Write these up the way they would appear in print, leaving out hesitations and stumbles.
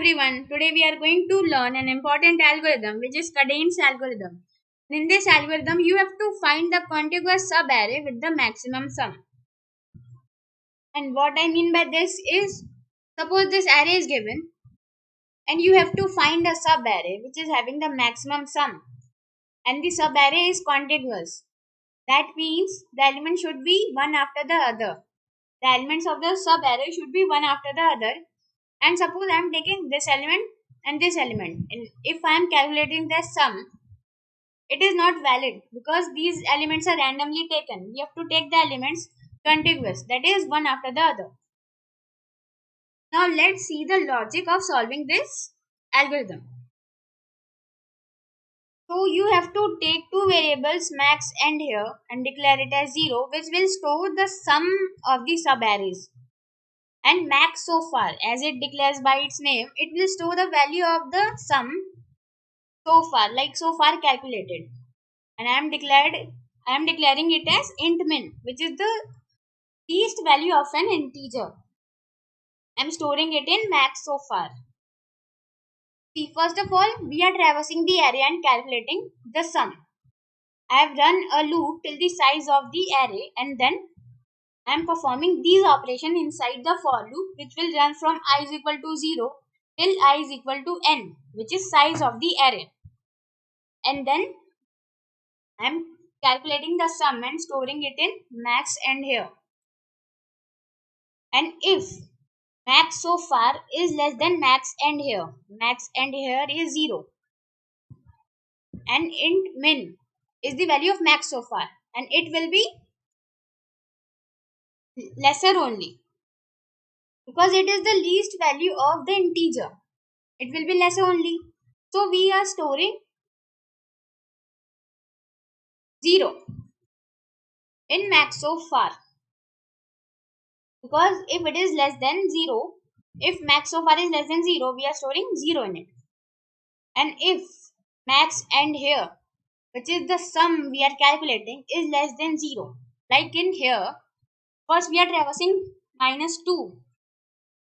everyone, today we are going to learn an important algorithm which is Cadane's algorithm. In this algorithm, you have to find the contiguous subarray with the maximum sum. And what I mean by this is, suppose this array is given and you have to find a subarray which is having the maximum sum and the subarray is contiguous. That means the element should be one after the other. The elements of the subarray should be one after the other. And suppose I am taking this element and this element, and if I am calculating their sum, it is not valid because these elements are randomly taken. We have to take the elements contiguous, that is one after the other. Now let's see the logic of solving this algorithm. So you have to take two variables max and here and declare it as 0, which will store the sum of the subarrays. And max so far, as it declares by its name, it will store the value of the sum so far, like so far calculated. And I am declaring it as int min, which is the least value of an integer. I am storing it in max so far. See, first of all, we are traversing the array and calculating the sum. I have run a loop till the size of the array, and then I am performing these operations inside the for loop, which will run from I is equal to 0 till I is equal to n, which is size of the array. And then I am calculating the sum and storing it in max and here. And if max so far is less than max and here is 0. And int min is the value of max so far, and it will be lesser only because it is the least value of the integer. It will be lesser only. So we are storing 0 in max so far, because if it is less than 0, if max so far is less than 0, we are storing 0 in it. And if max and here, which is the sum we are calculating, is less than 0, like in here, first we are traversing -2.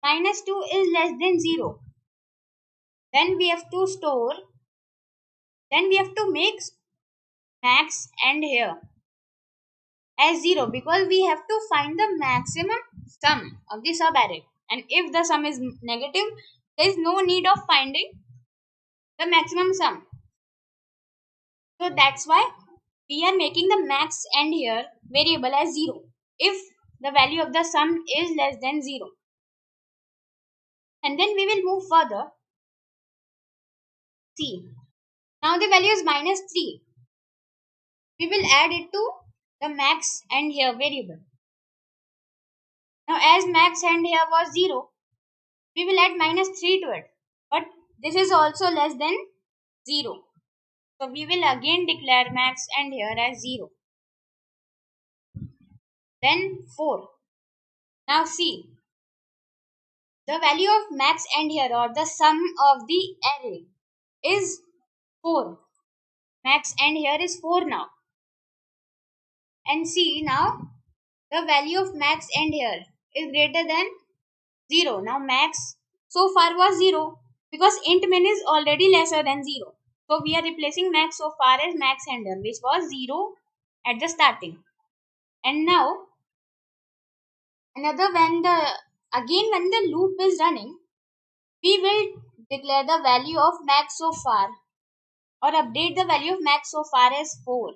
-2 is less than 0. Then we have to make max and here as 0, because we have to find the maximum sum of the subarray. And if the sum is negative, there is no need of finding the maximum sum. So that's why we are making the max and here variable as 0 if the value of the sum is less than 0. And then we will move further. See, now the value is -3. We will add it to the max and here variable. Now as max and here was 0, we will add -3 to it. But this is also less than 0. So we will again declare max and here as 0. Then 4. Now see, the value of max and here, or the sum of the array, is 4. Max and here is 4 now. And see, now the value of max and here is greater than 0. Now max so far was 0 because int min is already lesser than 0. So we are replacing max so far as max and here, which was 0 at the starting. And now when the loop is running, we will declare the value of max so far, or update the value of max so far as 4,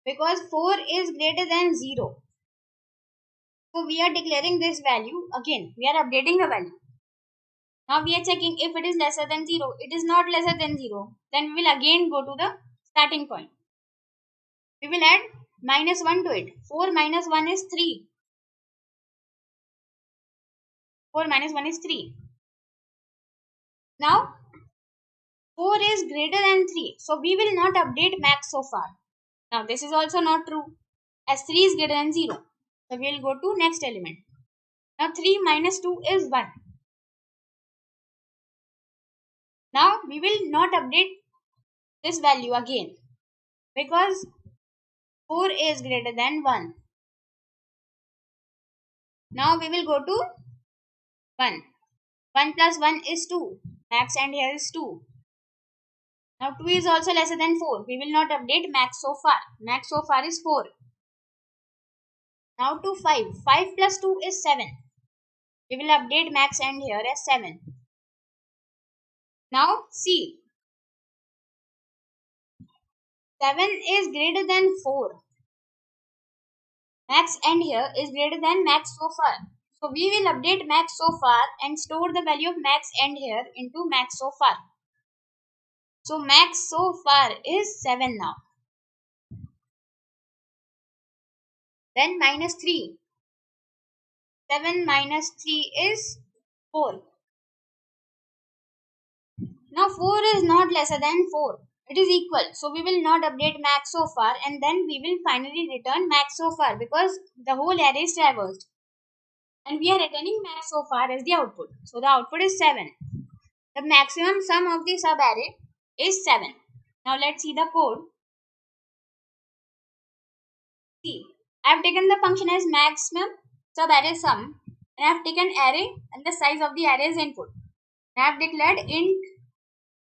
because 4 is greater than 0. So we are declaring this value again. We are updating the value. Now we are checking if it is lesser than 0. It is not lesser than 0. Then we will again go to the starting point. We will add -1 to it. 4 minus 1 is 3. 4 minus 1 is 3. Now 4 is greater than 3. So we will not update max so far. Now this is also not true, as 3 is greater than 0. So we will go to next element. Now 3 minus 2 is 1. Now we will not update this value again, because 4 is greater than 1. Now we will go to 1. 1 plus 1 is 2. Max and here is 2. Now 2 is also lesser than 4. We will not update max so far. Max so far is 4. Now to 5. 5 plus 2 is 7. We will update max and here as 7. Now see. 7 is greater than 4. Max and here is greater than max so far. So we will update max so far and store the value of max and here into max so far. So max so far is 7 now. Then minus 3. 7 minus 3 is 4. Now 4 is not lesser than 4. It is equal. So we will not update max so far and then we will finally return max so far because the whole array is traversed. And we are returning max so far as the output. So the output is 7. The maximum sum of the subarray is 7. Now let's see the code. See, I have taken the function as maximum subarray sum and I have taken array and the size of the array as input. I have declared int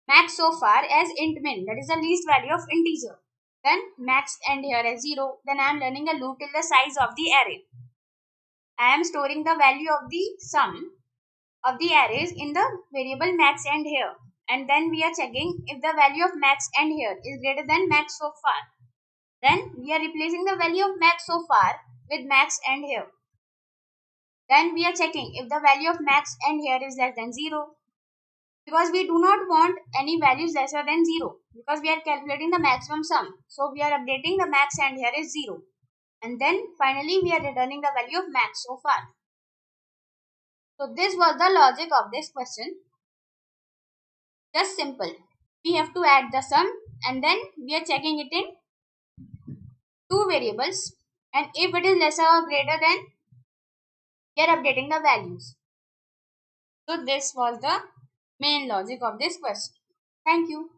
max so far as int min, that is the least value of integer. Then max and here as 0. Then I am running a loop till the size of the array. I am storing the value of the sum of the arrays in the variable max and here. And then we are checking if the value of max and here is greater than max so far. Then we are replacing the value of max so far with max and here. Then we are checking if the value of max and here is less than 0. Because we do not want any values lesser than 0. Because we are calculating the maximum sum. So we are updating the max and here is 0. And then finally we are returning the value of max so far. So this was the logic of this question. Just simple. We have to add the sum and then we are checking it in two variables, and if it is lesser or greater then we are updating the values. So this was the main logic of this question. Thank you.